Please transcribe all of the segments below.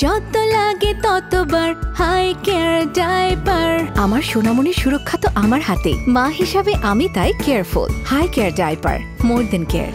যত লাগে ততবার হাই কেয়ার ডাইপার। আমার সোনামণির সুরক্ষা তো আমার হাতে, মা হিসাবে আমি তাই কেয়ারফুল। হাই কেয়ার ডাইপার, মোর দেন কেয়ার।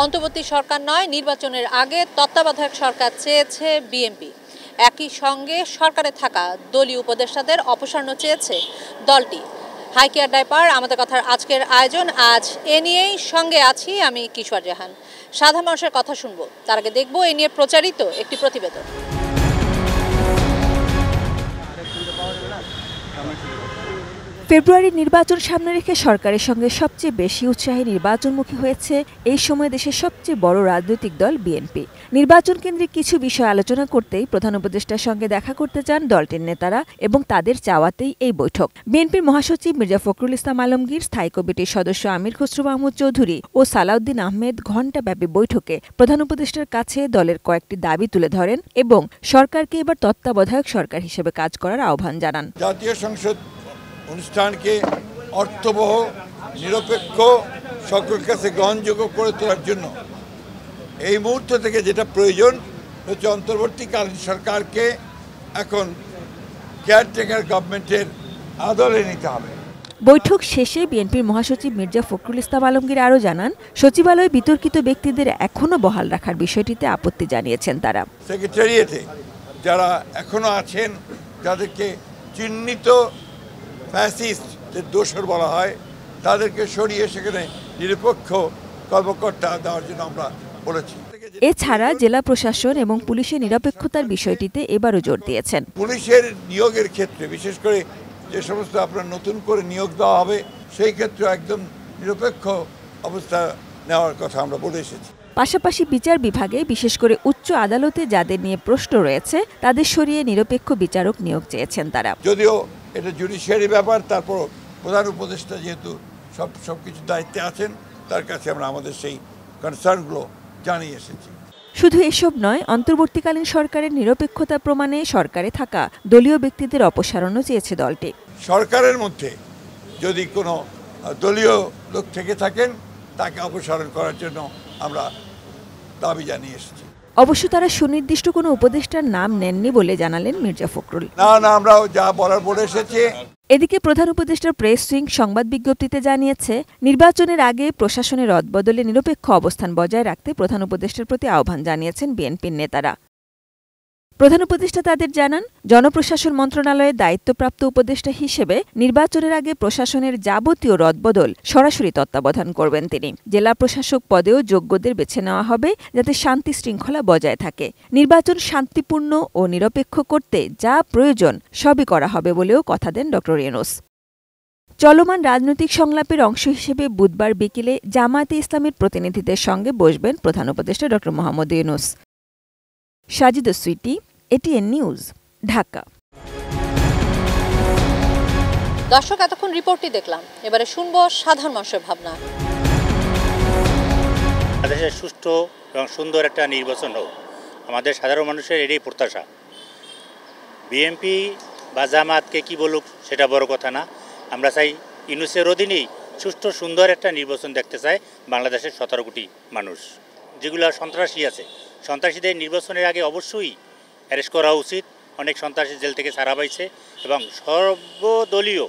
অন্তর্বর্তী সরকার নয়, নির্বাচনের আগে তত্ত্বাবধায়ক সরকার চেয়েছে বিএনপি। একই সঙ্গে সরকারে থাকা দলীয় উপদেষ্টাদের অপসারণ চেয়েছে দলটি। হাই কেয়ার ডাইপার আমাদের কথার আজকের আয়োজন। আজ এ নিয়েই সঙ্গে আছি আমি কিশোর জাহান। সাধারণ মানুষের কথা শুনবো, তার আগে দেখবো এ নিয়ে প্রচারিত একটি প্রতিবেদন। ফেব্রুয়ারির নির্বাচন সামনে রেখে সরকারের সঙ্গে সবচেয়ে বেশি উৎসাহী নির্বাচনমুখী হয়েছে এই সময় দেশের সবচেয়ে বড় রাজনৈতিক দল বিএনপি। নির্বাচন কেন্দ্রিক কিছু বিষয় আলোচনা করতেই প্রধান উপদেষ্টার সঙ্গে দেখা করতে চান দলটির নেতারা এবং তাদের চাওয়াতেই এই বৈঠক। বিএনপির মহাসচিব মির্জা ফখরুল ইসলাম আলমগীর, স্থায়ী কমিটির সদস্য আমির খসরু মাহমুদ চৌধুরী ও সালাউদ্দিন আহমেদ ঘণ্টাব্যাপী বৈঠকে প্রধান উপদেষ্টার কাছে দলের কয়েকটি দাবি তুলে ধরেন এবং সরকারকে এবার তত্ত্বাবধায়ক সরকার হিসেবে কাজ করার আহ্বান জানান। জাতীয় সংসদ অনুষ্ঠানকে অর্থবহ, নিরপেক্ষ, সকলের কাছে গ্রহণযোগ্য করে তোলার জন্য এই মুহূর্ত থেকে যেটা প্রয়োজন হচ্ছে অন্তর্বর্তীকালীন সরকারকে এখন কেয়ারটেকার গভর্নমেন্টের আদলে নিতে হবে। বৈঠক শেষে বিএনপির মহাসচিব মির্জা ফখরুল ইসলাম আলমগীর আরও জানান, সচিবালয়ে বিতর্কিত ব্যক্তিদের এখনও বহাল রাখার বিষয়টিতে আপত্তি জানিয়েছেন তারা। সেক্রেটারিয়েটে যারা এখনো আছেন, যাদেরকে চিহ্নিত ফ্যাসিস্টদের দোষর বলা হয়, তাদেরকে সরিয়ে সেখানে নিরপেক্ষ কর্মকর্তা দেওয়ার জন্য আমরা বলেছি। এছাড়া জেলা প্রশাসন এবং পুলিশের নিরপেক্ষতার বিষয়টিতে এবারও জোর দিয়েছেন। পুলিশের নিয়োগের ক্ষেত্রে বিশেষ করে যে সমস্ত আপনার নতুন করে নিয়োগ দেওয়া হবে, সেই ক্ষেত্রে একদম নিরপেক্ষ অবস্থা নেওয়ার কথা আমরা বলে এসেছি। পাশাপাশি বিচার বিভাগে, বিশেষ করে উচ্চ আদালতে যাদের নিয়ে প্রশ্ন রয়েছে তাদের সরিয়ে নিরপেক্ষ বিচারক নিয়োগ চেয়েছেন তারা। যদিও এটা জুডিশিয়ারি ব্যাপার, তারপর প্রধান উপদেষ্টা যেহেতু সবকিছু দায়িত্বে আছেন, তার কাছে আমরা আমাদের সেই কনসার্নগুলো জানিয়ে এসেছি। শুধু এসব নয়, অন্তর্বর্তীকালীন সরকারের নিরপেক্ষতা প্রমাণে সরকারে থাকা দলীয় ব্যক্তিদের অপসারণও চেয়েছে দলটি। সরকারের মধ্যে যদি কোনো দলীয় লোক থেকে থাকেন, তাকে অপসারণ করার জন্য আমরা দাবি জানিয়ে এসেছি। অবশ্য তারা সুনির্দিষ্ট কোনো উপদেষ্টার নাম নেননি বলে জানালেন মির্জা ফখরুল। না, আমরা যা বলার বলে এসেছি। এদিকে প্রধান উপদেষ্টার প্রেস উইং সংবাদ বিজ্ঞপ্তিতে জানিয়েছে, নির্বাচনের আগে প্রশাসনের রদবদলে নিরপেক্ষ অবস্থান বজায় রাখতে প্রধান উপদেষ্টার প্রতি আহ্বান জানিয়েছেন বিএনপির নেতারা। প্রধান উপদেষ্টা তাদের জানান, জনপ্রশাসন মন্ত্রণালয়ের দায়িত্বপ্রাপ্ত উপদেষ্টা হিসেবে নির্বাচনের আগে প্রশাসনের যাবতীয় রদবদল সরাসরি তত্ত্বাবধান করবেন তিনি। জেলা প্রশাসক পদেও যোগ্যদের বেছে নেওয়া হবে যাতে শান্তি শৃঙ্খলা বজায় থাকে। নির্বাচন শান্তিপূর্ণ ও নিরপেক্ষ করতে যা প্রয়োজন সবই করা হবে বলেও কথা দেন ড. ইউনূস। চলমান রাজনৈতিক সংলাপের অংশ হিসেবে বুধবার বিকেলে জামায়াতে ইসলামের প্রতিনিধিদের সঙ্গে বসবেন প্রধান উপদেষ্টা ড. মোহাম্মদ ইউনূস। Sajida Sweety, ATN news, Dhaka. দর্শক, এতক্ষণ রিপোর্টটি দেখলাম, এবারে শুনবো সাধারণ মানুষের ভাবনা। দেশের সুষ্ঠু এবং সুন্দর একটা নির্বাচন হোক, আমাদের সাধারণ মানুষের এটাই প্রত্যাশা। বিএনপি বা জামাতকে কি বলুক সেটা বড় কথা না, আমরা চাই ইউনূসের অধীনেই সুষ্ঠু সুন্দর একটা নির্বাচন দেখতে চাই বাংলাদেশের 17 কোটি মানুষ। যেগুলো সন্ত্রাসী আছে, সন্ত্রাসীদের নির্বাচনের আগে অবশ্যই অ্যারেস্ট করা উচিত। অনেক সন্ত্রাসী জেল থেকে ছাড়া পাইছে এবং সর্বদলীয়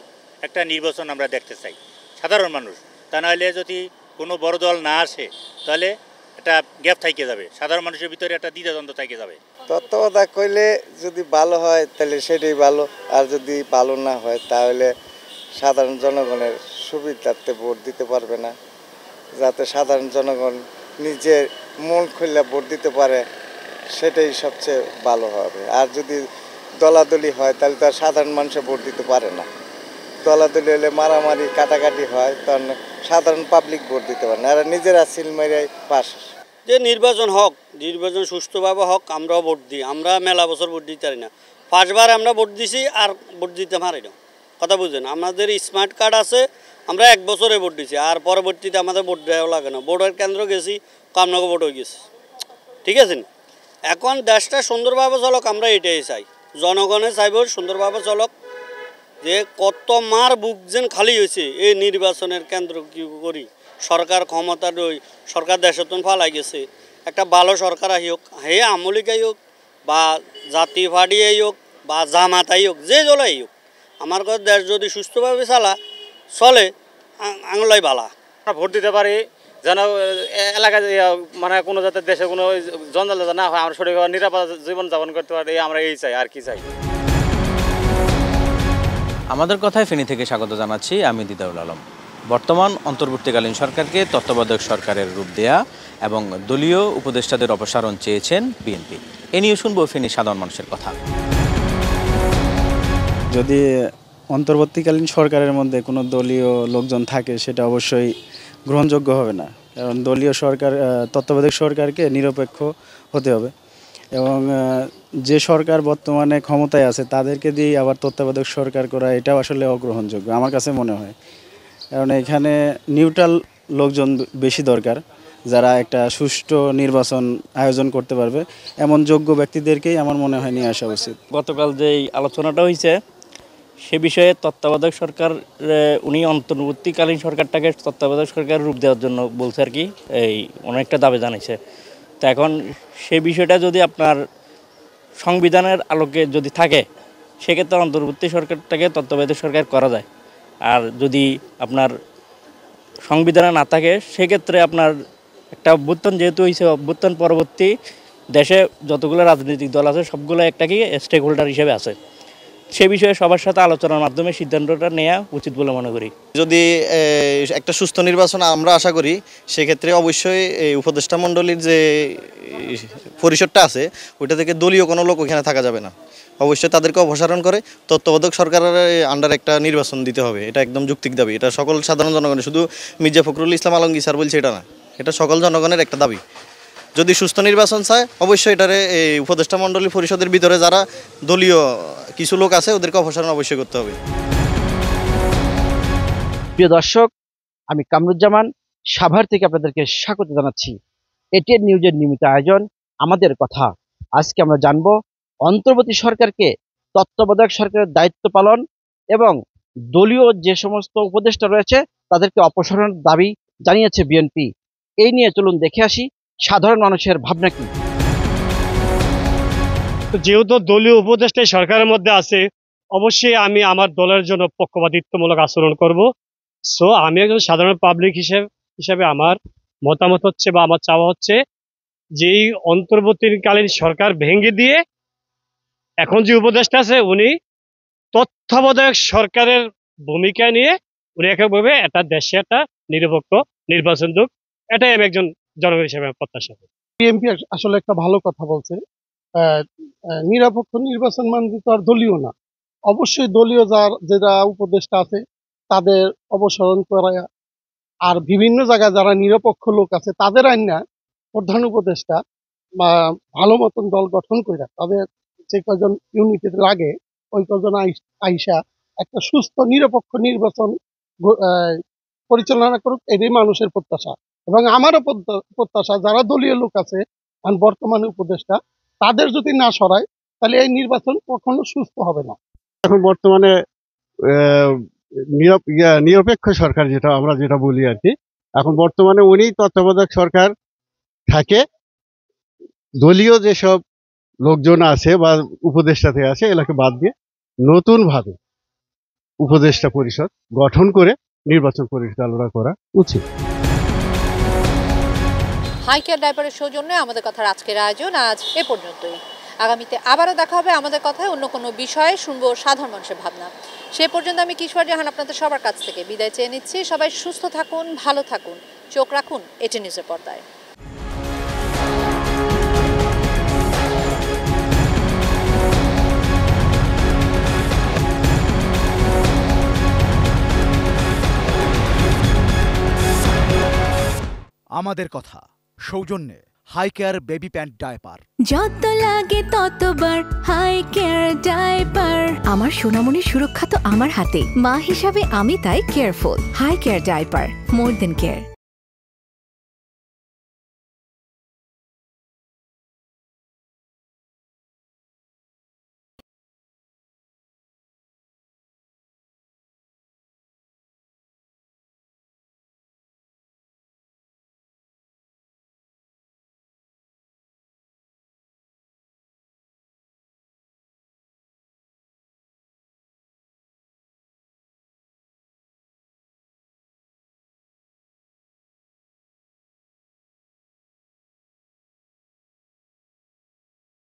একটা নির্বাচন আমরা দেখতে চাই সাধারণ মানুষ। তা নাহলে যদি কোনো বড় দল না আসে তাহলে একটা গ্যাপ থাইকে যাবে, সাধারণ মানুষের ভিতরে একটা দ্বিধাদ্বন্দ্ব থাইকে যাবে। তত্ত্বাবধায়ক করলে যদি ভালো হয় তাহলে সেটাই ভালো, আর যদি ভালো না হয় তাহলে সাধারণ জনগণের সুবিধার্থে ভোট দিতে পারবে না। যাতে সাধারণ জনগণ নিজের মন খুলে ভোট দিতে পারে, সেটাই সবচেয়ে ভালো হবে। আর যদি দলাদলি হয় তাহলে তো আর সাধারণ মানুষে ভোট দিতে পারে না। দলাদলি হলে মারামারি কাটাকাটি হয়, তখন সাধারণ পাবলিক ভোট দিতে পারে না, আর নিজেরা সিল মেরাই পাস। যে নির্বাচন হোক, নির্বাচন সুষ্ঠুভাবে হোক, আমরাও ভোট দিই। আমরা মেলা বছর ভোট দিতে পারি না, 5 বার আমরা ভোট দিছি আর ভোট দিতে পারি না। কথা বুঝলেন, আমাদের স্মার্ট কার্ড আছে, আমরা 1 বছরে ভোট দিছি, আর পরবর্তীতে আমাদের ভোট দেওয়া লাগে না। ভোটের কেন্দ্র গেছি, কামনগর ভোট হয়ে গেছে, ঠিক আছে। এখন দেশটা সুন্দরভাবে চলক, আমরা এটাই চাই। জনগণে চাইব সুন্দরভাবে চলক। যে কত মার বুক যেন খালি হয়েছে এই নির্বাচনের কেন্দ্র কি করি, সরকার ক্ষমতা রই, সরকার দেশতন ফালাই গেছে। একটা ভালো সরকার হোক, হে আমলিকাই হোক বা জাতি পার্টি হোক বা জামাতাই হোক, যে দলাই হোক, আমার কাছে দেশ যদি সুস্থভাবে চলে আঙুলাই বালা। ভোট দিতে পারি যেন এলাকায় মানে কোনো যাতে দেশে কোনো জঞ্জাল না হয়, আমরা সঠিক নিরাপদ জীবন যাপন করতে পারি, আমরা এই চাই, আর কি চাই। আমাদের কথায় ফেনী থেকে স্বাগত জানাচ্ছি, আমি দিদাউল আলম। বর্তমান অন্তর্বর্তীকালীন সরকারকে তত্ত্বাবধায়ক সরকারের রূপ দেয়া এবং দলীয় উপদেষ্টাদের অপসারণ চেয়েছেন বিএনপি। এ নিয়ে শুনবো ফেনী সাধারণ মানুষের কথা। যদি অন্তর্বর্তীকালীন সরকারের মধ্যে কোনো দলীয় লোকজন থাকে সেটা অবশ্যই গ্রহণযোগ্য হবে না, কারণ দলীয় সরকার তত্ত্বাবধায়ক সরকারকে নিরপেক্ষ হতে হবে এবং যে সরকার বর্তমানে ক্ষমতায় আছে তাদেরকে দিয়েই আবার তত্ত্বাবধায়ক সরকার করা এটাও আসলে অগ্রহণযোগ্য আমার কাছে মনে হয়। কারণ এখানে নিউট্রাল লোকজন বেশি দরকার, যারা একটা সুষ্ঠু নির্বাচন আয়োজন করতে পারবে, এমন যোগ্য ব্যক্তিদেরকেই আমার মনে হয় নিয়ে আসা উচিত। গতকাল যেই আলোচনাটা হয়েছে সে বিষয়ে তত্ত্বাবধায়ক সরকার উনি অন্তর্বর্তীকালীন সরকারটাকে তত্ত্বাবধায়ক সরকার রূপ দেওয়ার জন্য বলছে আর কি, এই অনেকটা দাবি জানাইছে। তো এখন সেই বিষয়টা যদি আপনার সংবিধানের আলোকে যদি থাকে সেক্ষেত্রে অন্তর্বর্তী সরকারটাকে তত্ত্বাবধায়ক সরকার করা যায়। আর যদি আপনার সংবিধানে না থাকে সেক্ষেত্রে আপনার একটা অভ্যুত্থান যেহেতু হয়েছে, অভ্যুত্থান পরবর্তী দেশে যতগুলো রাজনৈতিক দল আছে সবগুলো একটা কি স্টেক হোল্ডার হিসেবে আছে, সে বিষয়ে সবার সাথে আলোচনার মাধ্যমে সিদ্ধান্তটা নেওয়া উচিত বলে মনে করি। যদি একটা সুস্থ নির্বাচন আমরা আশা করি সেক্ষেত্রে অবশ্যই এই উপদেষ্টা মণ্ডলীর যে পরিষদটা আছে ওইটা থেকে দলীয় কোনো লোক ওইখানে থাকা যাবে না, অবশ্যই তাদেরকে অপসারণ করে তত্ত্বাবধায়ক সরকারের আন্ডার একটা নির্বাচন দিতে হবে। এটা একদম যৌক্তিক দাবি, এটা সকল সাধারণ জনগণের, শুধু মির্জা ফখরুল ইসলাম আলমগীর স্যার বলছে এটা না, এটা সকল জনগণের একটা দাবি। যদি সুস্থ নির্বাচন চায় অবশ্যই এটারে এই উপদেষ্টা মণ্ডলী পরিষদের ভিতরে যারা দলীয় কিছু লোক আছে ওদেরকে অপসারণ অবশ্যই করতে হবে। প্রিয় দর্শক, আমি কামরুজ্জামান সাভার থেকে আপনাদেরকে স্বাগত জানাচ্ছি। এটিএন নিউজের নিয়মিত আয়োজন আমাদের কথা। আজকে আমরা জানব অন্তর্বর্তী সরকারকে তত্ত্বাবধায়ক সরকারের দায়িত্ব পালন এবং দলীয় যে সমস্ত উপদেষ্টা রয়েছে তাদেরকে অপসারণের দাবি জানিয়েছে বিএনপি। এই নিয়ে চলুন দেখে আসি সাধারণ মানুষের ভাবনা কি। যেহেতু দলীয় উপদেষ্টা সরকারের মধ্যে আছে, অবশ্যই আমি আমার দলের জন্য পক্ষপাতিত্বমূলক আচরণ করব। সো আমি একজন সাধারণ পাবলিক হিসেবে আমার মতামত হচ্ছে বা আমার চাওয়া হচ্ছে যে অন্তর্বর্তীকালীন সরকার ভেঙে দিয়ে এখন যে উপদেষ্টা আছে উনি তত্ত্বাবধায়ক সরকারের ভূমিকা নিয়ে উনি একভাবে একটা দেশে একটা নিরপেক্ষ নির্বাচন হোক, এটাই আমি একজন জনগণ হিসেবে প্রত্যাশা করি। বিএনপি আসলে একটা ভালো কথা বলছে। নিরপেক্ষ নির্বাচন মানে তো আর দলীয় না, অবশ্যই দলীয় যারা উপদেষ্টা আছে তাদের অপসারণ করা, আর বিভিন্ন জায়গায় যারা নিরপেক্ষ লোক আছে তাদের আইনা প্রধান উপদেষ্টা বা ভালো মতন দল গঠন করে তাদের যে কজন ইউনিটের লাগে ওই কজন আইসা একটা সুস্থ নিরপেক্ষ নির্বাচন পরিচালনা করুক, এটাই মানুষের প্রত্যাশা। এবং আমারও প্রত্যাশা যারা দলীয় লোক আছে বর্তমানে উপদেষ্টা তাদের যদি না সরায় তাহলে এই নির্বাচন কখনো সুস্থ হবে না। এখন বর্তমানে নিরপেক্ষ সরকার যেটা বলি আর কি, এখন বর্তমানে উনি তত্ত্বাবধায়ক সরকার থাকে, দলীয় যেসব লোকজন আছে বা উপদেষ্টা থেকে আছে এলাকে বাদ দিয়ে নতুন ভাবে উপদেষ্টা পরিষদ গঠন করে নির্বাচন পরিচালনা করা উচিত। হাই কেয়ার ডাইপারের সৌজন্যে আমাদের কথার আজকের আয়োজন আজ এ পর্যন্তই। আগামীতে আবারও দেখা হবে আমাদের কথায় অন্য কোনো বিষয়ে, শুনবো সাধারণ মানুষের ভাবনা। সে পর্যন্ত আমি কিশোর জাহান আপনাদের সবার কাছ থেকে বিদায় চেয়ে নিচ্ছি। সবাই সুস্থ থাকুন, ভালো থাকুন, চোখ রাখুন এটিএন নিউজের পর্দায়। আমাদের কথা সৌজন্যে high care baby pant diaper. যত লাগে ততবার হাই কেয়ার ডায়পার। আমার সোনামণির সুরক্ষা তো আমার হাতে, মা হিসাবে আমি তাই কেয়ারফুল। হাই কেয়ার ডায়পার, মোর দেন কেয়ার।